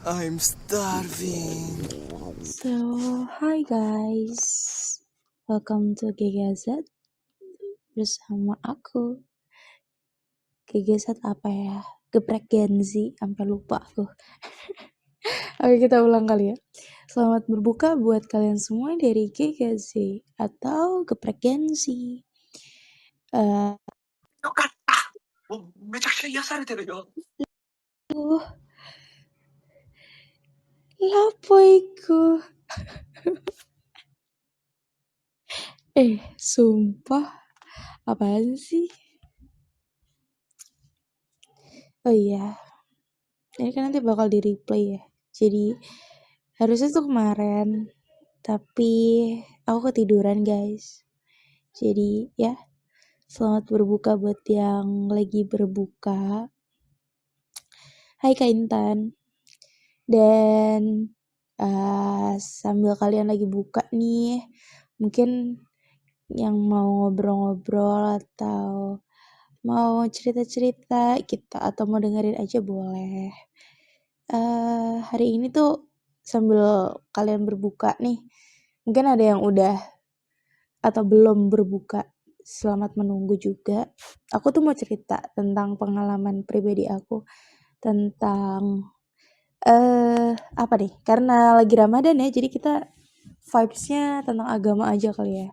I'm starving. So, hi guys, welcome to GGZ bersama aku. GGZ apa ya? Geprek Gen Z, sampai lupa aku. Oke, kita ulang kali ya. Selamat berbuka buat kalian semua dari GGZ atau Geprek Gen Z. よかった。もうめちゃくちゃ癒されてるよ。Lapoiku. Sumpah, apaan sih? Oh iya, ini kan nanti bakal di replay ya. Jadi harusnya tuh kemarin, tapi aku ketiduran guys. Jadi ya, selamat berbuka buat yang lagi berbuka. Hai Kak Intan. Dan sambil kalian lagi buka nih, mungkin yang mau ngobrol-ngobrol atau mau cerita-cerita gitu atau mau dengerin aja boleh. Hari ini tuh sambil kalian berbuka nih, mungkin ada yang udah atau belum berbuka, selamat menunggu juga. Aku tuh mau cerita tentang pengalaman pribadi aku tentang apa nih? Karena lagi Ramadan ya, jadi kita vibes-nya tentang agama aja kali ya.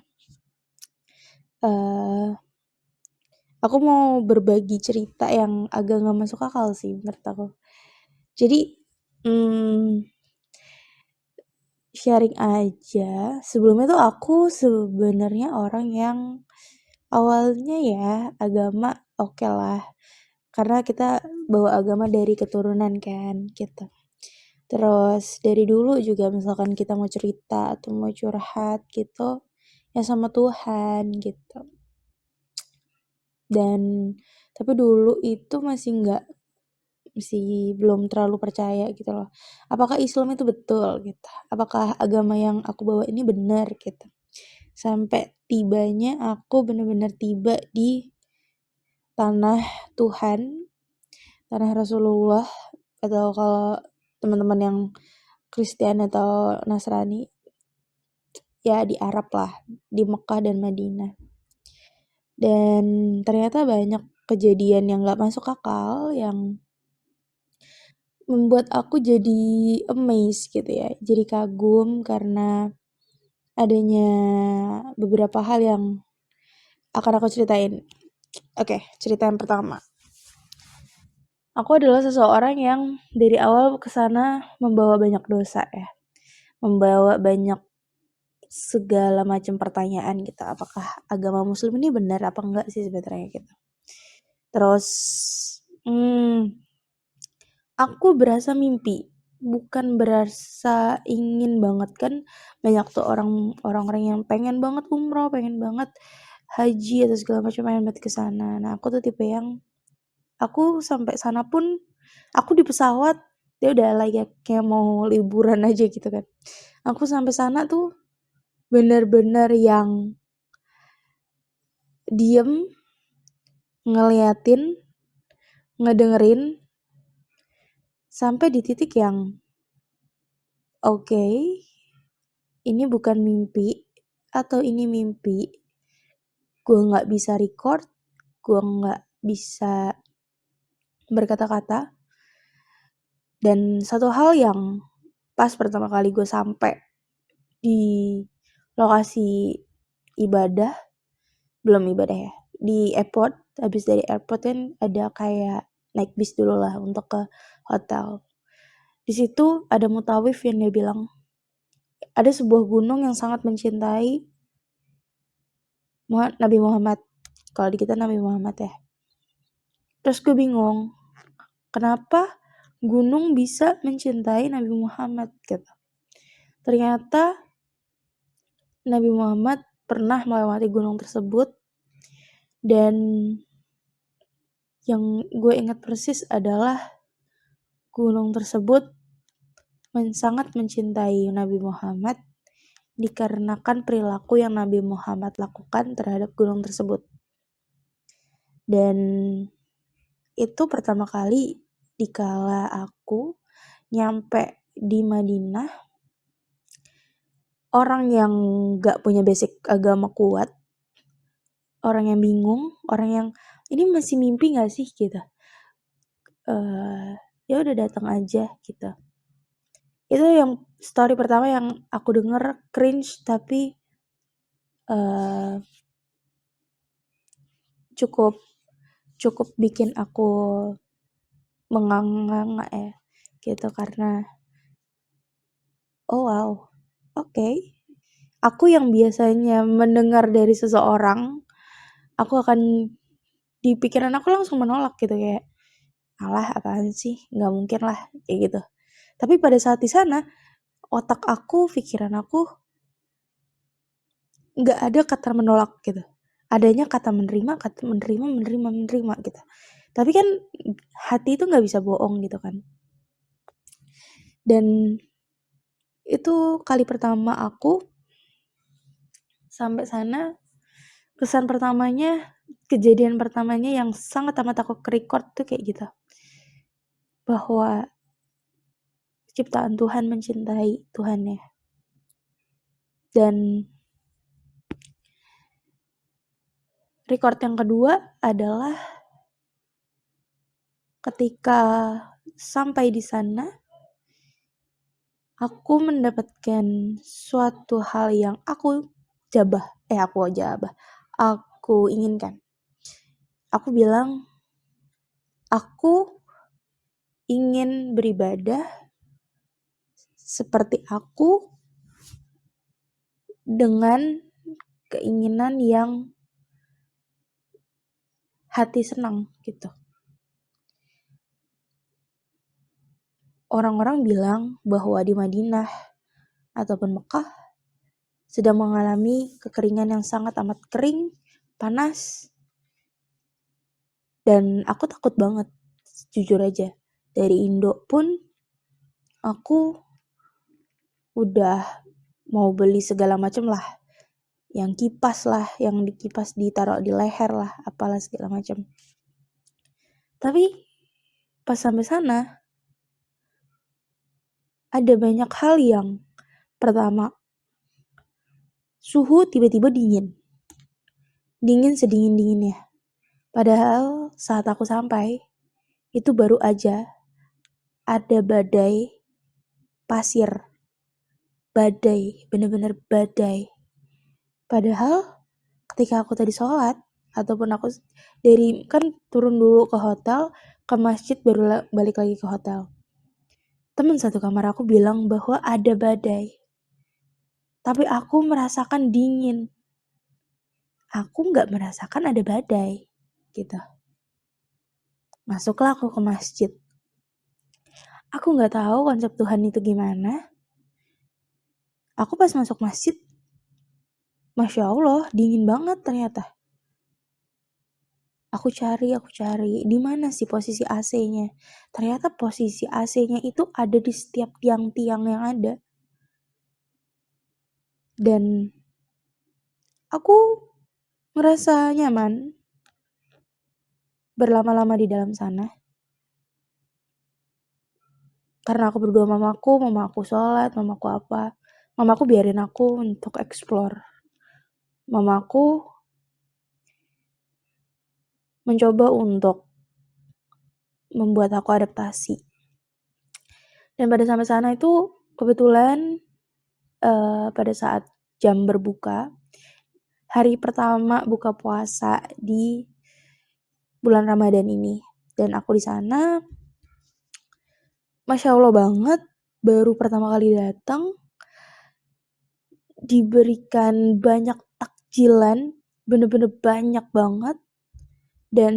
Aku mau berbagi cerita yang agak nggak masuk akal sih menurut aku. Jadi sharing aja. Sebelumnya tuh aku sebenarnya orang yang awalnya ya agama oke lah. Karena kita bawa agama dari keturunan kan gitu. Terus dari dulu juga misalkan kita mau cerita atau mau curhat gitu ya sama Tuhan gitu. Dan tapi dulu itu masih belum terlalu percaya gitu loh. Apakah Islam itu betul gitu? Apakah agama yang aku bawa ini benar gitu? Sampai tibanya aku benar-benar tiba di tanah Tuhan, tanah Rasulullah, atau kalau teman-teman yang Kristen atau Nasrani ya di Arab lah, di Mekah dan Madinah. Dan ternyata banyak kejadian yang gak masuk akal yang membuat aku jadi amazed gitu ya, jadi kagum karena adanya beberapa hal yang akan aku ceritain. Oke, cerita yang pertama. Aku adalah seseorang yang dari awal kesana membawa banyak dosa ya, membawa banyak segala macam pertanyaan gitu. Apakah agama Muslim ini benar apa enggak sih sebenarnya gitu. Terus, aku berasa mimpi, bukan berasa ingin banget kan banyak tuh orang-orang yang pengen banget umroh, pengen banget haji atau segala macam pengen banget ke sana. Nah, aku tuh tipe yang aku sampai sana pun aku di pesawat ya udah kayak mau liburan aja gitu kan. Aku sampai sana tuh bener-bener yang diem, ngeliatin, ngedengerin sampai di titik yang oke, ini bukan mimpi atau ini mimpi. Gue gak bisa record, gue gak bisa berkata-kata. Dan satu hal yang pas pertama kali gue sampai di lokasi ibadah, belum ibadah ya, di airport, habis dari airport kan ada kayak naik bis dulu lah untuk ke hotel. Di situ ada mutawif yang dia bilang, ada sebuah gunung yang sangat mencintai Nabi Muhammad. Kalau di kita Nabi Muhammad ya. Terus gue bingung, kenapa gunung bisa mencintai Nabi Muhammad gitu. Ternyata Nabi Muhammad pernah melewati gunung tersebut dan yang gue ingat persis adalah gunung tersebut sangat mencintai Nabi Muhammad dikarenakan perilaku yang Nabi Muhammad lakukan terhadap gunung tersebut. Dan itu pertama kali dikala aku nyampe di Madinah, orang yang gak punya basic agama kuat, orang yang bingung, orang yang ini masih mimpi gak sih gitu. Ya udah datang aja gitu. Itu yang story pertama yang aku denger cringe tapi cukup bikin aku menganga ya gitu, karena oh wow, oke. Aku yang biasanya mendengar dari seseorang, aku akan di pikiran aku langsung menolak gitu, kayak alah apaan sih, nggak mungkin lah kayak gitu. Tapi pada saat di sana otak aku, pikiran aku nggak ada kata menolak gitu, adanya kata menerima gitu. Tapi kan hati itu nggak bisa bohong gitu kan. Dan itu kali pertama aku sampai sana, kesan pertamanya, kejadian pertamanya yang sangat amat aku record tuh kayak gitu, bahwa ciptaan Tuhan mencintai Tuhannya. Dan record yang kedua adalah ketika sampai di sana, aku mendapatkan suatu hal yang aku inginkan. Aku bilang, aku ingin beribadah seperti aku dengan keinginan yang hati senang gitu. Orang-orang bilang bahwa di Madinah ataupun Mekah sedang mengalami kekeringan yang sangat amat kering, panas, dan aku takut banget, jujur aja. Dari Indo pun aku udah mau beli segala macam lah, yang kipas lah, yang dikipas ditaruh di leher lah, apalah segala macam. Tapi pas sampai sana ada banyak hal yang, pertama, suhu tiba-tiba dingin sedingin-dinginnya. Padahal saat aku sampai, itu baru aja ada badai pasir. Badai, bener-bener badai. Padahal ketika aku tadi sholat, ataupun aku kan turun dulu ke hotel, ke masjid, baru balik lagi ke hotel. Teman satu kamar aku bilang bahwa ada badai. Tapi aku merasakan dingin. Aku gak merasakan ada badai. Gitu. Masuklah aku ke masjid. Aku gak tahu konsep Tuhan itu gimana. Aku pas masuk masjid, Masya Allah, dingin banget ternyata. Aku cari, di mana sih posisi AC-nya? Ternyata posisi AC-nya itu ada di setiap tiang-tiang yang ada. Dan aku merasa nyaman berlama-lama di dalam sana. Karena aku berdua mamaku sholat, mamaku biarin aku untuk explore. Mamaku mencoba untuk membuat aku adaptasi. Dan pada sampai sana itu kebetulan pada saat jam berbuka, hari pertama buka puasa di bulan Ramadan ini. Dan aku di sana, Masya Allah banget, baru pertama kali datang, diberikan banyak takjilan, bener-bener banyak banget. Dan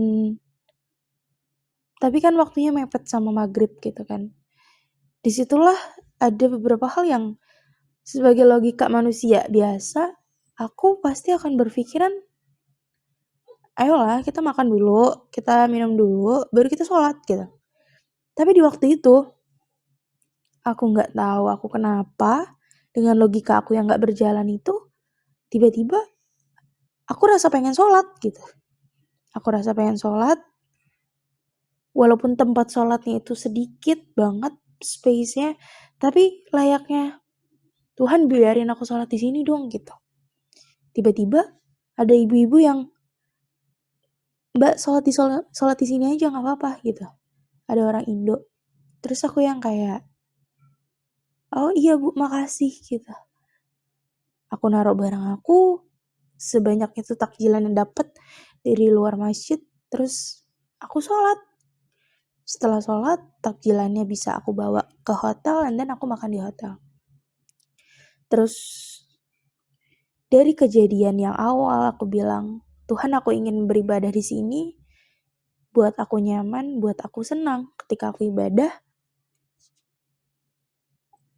tapi kan waktunya mepet sama maghrib gitu kan. Disitulah ada beberapa hal yang sebagai logika manusia biasa, aku pasti akan berpikiran, ayolah kita makan dulu, kita minum dulu, baru kita sholat gitu. Tapi di waktu itu, aku gak tahu aku kenapa, dengan logika aku yang gak berjalan itu, tiba-tiba aku rasa pengen sholat gitu. Aku rasa pengen sholat, walaupun tempat sholatnya itu sedikit banget space-nya, tapi layaknya, "Tuhan biarin aku sholat di sini dong," gitu. Tiba-tiba ada ibu-ibu yang, "Mbak, sholat di sini aja nggak apa-apa," gitu. Ada orang Indo. Terus aku yang kayak, "Oh iya Bu, makasih," gitu. Aku naruh barang aku, sebanyak itu takjilan yang dapet dari luar masjid, terus aku sholat. Setelah sholat, takjilannya bisa aku bawa ke hotel, dan aku makan di hotel. Terus dari kejadian yang awal aku bilang, Tuhan, aku ingin beribadah di sini, buat aku nyaman, buat aku senang. Ketika aku ibadah,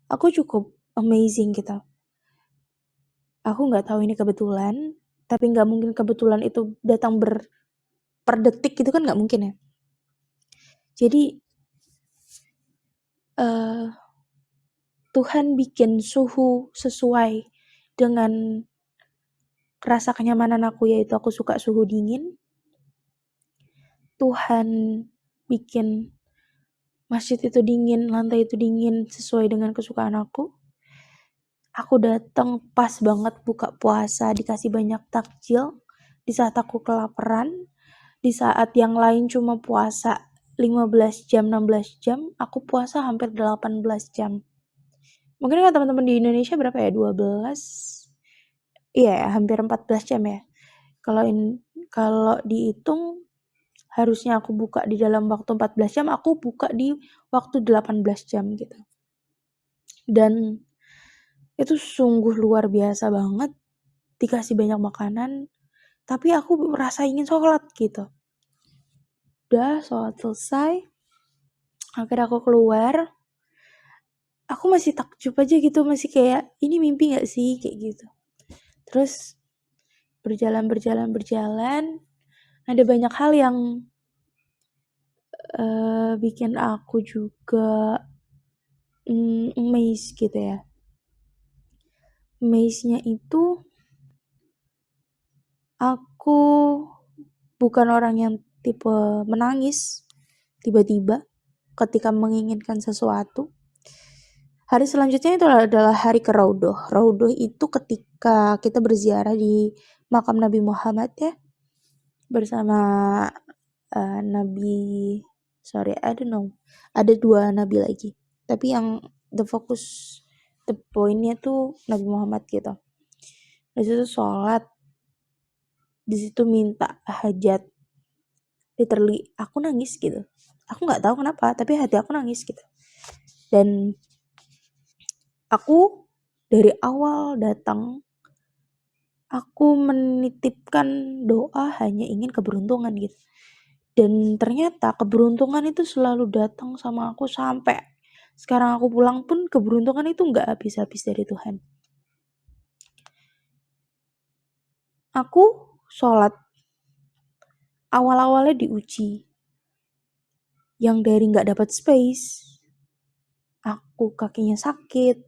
aku cukup amazing gitu. Aku nggak tahu ini kebetulan, tapi nggak mungkin kebetulan itu datang per detik gitu kan, nggak mungkin ya. Jadi Tuhan bikin suhu sesuai dengan rasa kenyamanan aku, yaitu aku suka suhu dingin. Tuhan bikin masjid itu dingin, lantai itu dingin sesuai dengan kesukaan aku. Aku datang pas banget buka puasa, dikasih banyak takjil. Di saat aku kelaparan, di saat yang lain cuma puasa 15 jam, 16 jam, aku puasa hampir 18 jam. Mungkin kan teman-teman di Indonesia berapa ya? 12? Iya ya, hampir 14 jam ya. Kalau dihitung harusnya aku buka di dalam waktu 14 jam, aku buka di waktu 18 jam gitu. Dan itu sungguh luar biasa banget, dikasih banyak makanan, tapi aku merasa ingin sholat gitu. Udah sholat selesai, akhirnya aku keluar, aku masih takjub aja gitu, masih kayak, ini mimpi gak sih? Kayak gitu. Terus berjalan, ada banyak hal yang bikin aku juga amazed gitu ya. Amazed-nya itu, aku bukan orang yang tipe menangis tiba-tiba ketika menginginkan sesuatu. Hari selanjutnya itu adalah hari ke Raudhoh. Raudhoh itu ketika kita berziarah di makam Nabi Muhammad ya, bersama I don't know, ada 2 nabi lagi. Tapi yang the pointnya tuh Nabi Muhammad gitu. Di situ sholat, di situ minta hajat. Literally aku nangis gitu. Aku nggak tahu kenapa, tapi hati aku nangis gitu. Dan aku dari awal datang, aku menitipkan doa hanya ingin keberuntungan gitu. Dan ternyata keberuntungan itu selalu datang sama aku sampai sekarang aku pulang pun keberuntungan itu nggak habis-habis dari Tuhan. Aku sholat awal-awalnya diuji, yang dari nggak dapat space, aku kakinya sakit,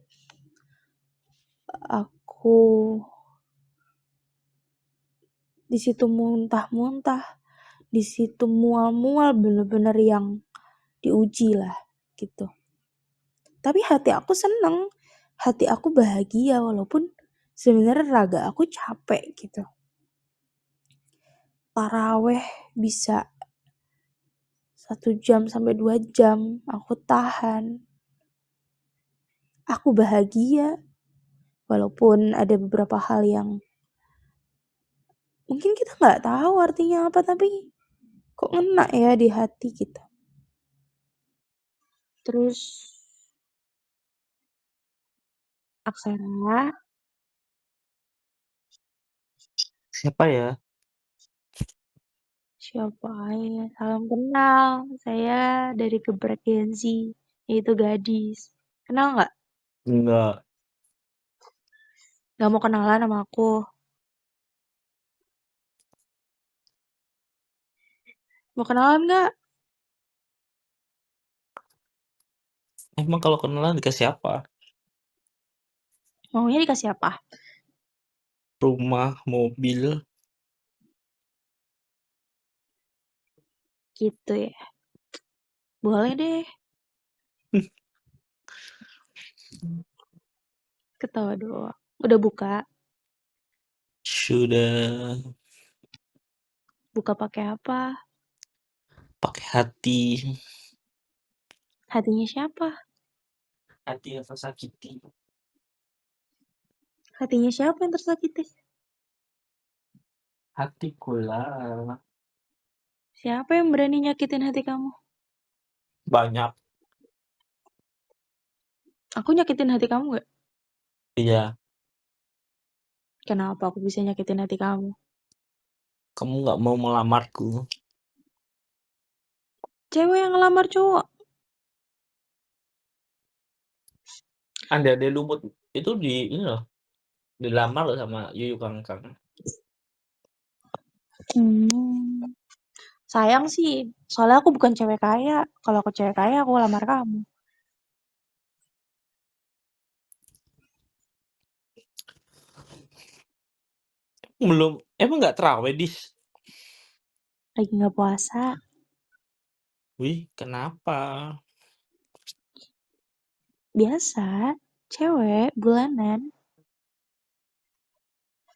aku di situ muntah-muntah, di situ mual-mual, bener-bener yang diuji lah gitu. Tapi hati aku seneng, hati aku bahagia walaupun sebenarnya raga aku capek gitu. Taraweh bisa 1 jam sampai 2 jam aku tahan. Aku bahagia walaupun ada beberapa hal yang mungkin kita nggak tahu artinya apa, tapi kok ngena ya di hati kita. Terus Aksara, Siapa ya? siapa ya? Salam kenal, saya dari Gebrek Gen Z, yaitu gadis. Kenal nggak? Enggak. Nggak mau kenalan sama aku? Mau kenalan nggak? Emang kalau kenalan dikasih apa? Maunya dikasih apa? Rumah, mobil. Gitu ya. Boleh deh, ketawa doang. Udah buka? Sudah Buka pakai apa? pakai hati. Hatinya siapa? Hati yang tersakiti. Hatinya siapa yang tersakiti? Hatiku lah. Siapa yang berani nyakitin hati kamu? Banyak. Aku nyakitin hati kamu gak? Iya, Kenapa aku bisa nyakitin hati kamu? kamu nggak mau melamarku. Cewek yang ngelamar cowok. Ande Lumut itu ini loh, dilamar loh sama Yuyu Kangkang. Sayang sih, soalnya aku bukan cewek kaya. Kalau aku cewek kaya, aku lamar kamu. Emang nggak terawih, Dis? Lagi nggak puasa. Wih, kenapa? Biasa, cewek, bulanan.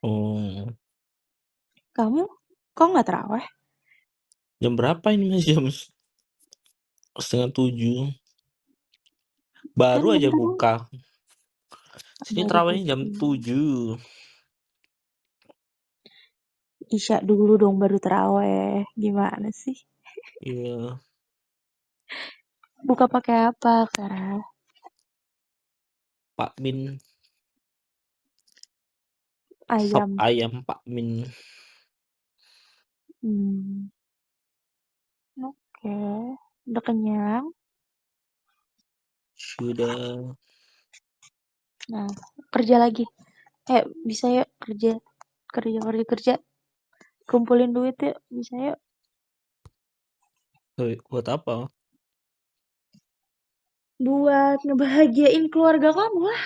Oh, Kamu, kok nggak terawih? jam berapa ini, Mas? Jam 6:30. Kan Baru aja bentar buka. Sini baru terawihnya jam pukul. 7. Isya dulu dong baru terawih. Gimana sih? Iya, Buka pakai apa, Kara? Pak Min. Sop Ayam. ayam Pak Min. Oke. Udah kenyang. Sudah. Nah, kerja lagi. Bisa yuk kerja. Kerja. Kumpulin duit yuk. Bisa yuk. Buat apa? Buat ngebahagiain keluarga kamu lah.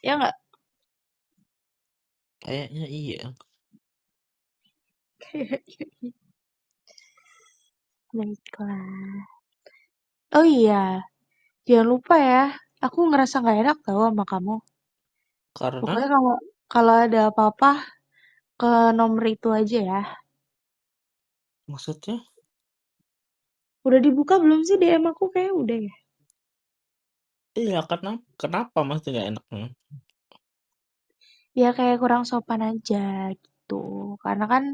Ya nggak? Kayaknya iya. Baiklah. Oh iya, jangan lupa ya. Aku ngerasa nggak enak tau sama kamu. Karena Pokoknya kalau kalau ada apa-apa ke nomor itu aja ya. maksudnya Udah dibuka belum sih DM aku? Kayak udah ya. iya, karena kenapa Mas nggak enak? Ya kayak kurang sopan aja gitu. Karena kan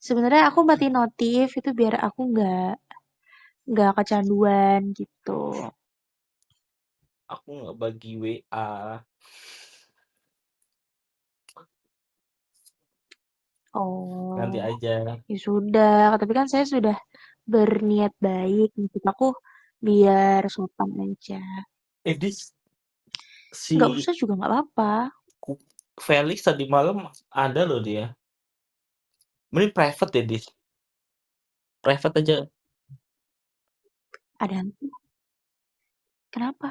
sebenarnya aku matiin notif itu biar aku nggak kecanduan gitu. Aku nggak bagi WA. Nanti Oh, aja. ya sudah. Tapi kan saya sudah berniat baik. Maksud aku biar sopan aja. Dis, Nggak si usah juga nggak apa-apa. Felix tadi malam ada loh dia. Mending private deh, Dis. Private aja. Ada hantu. Kenapa?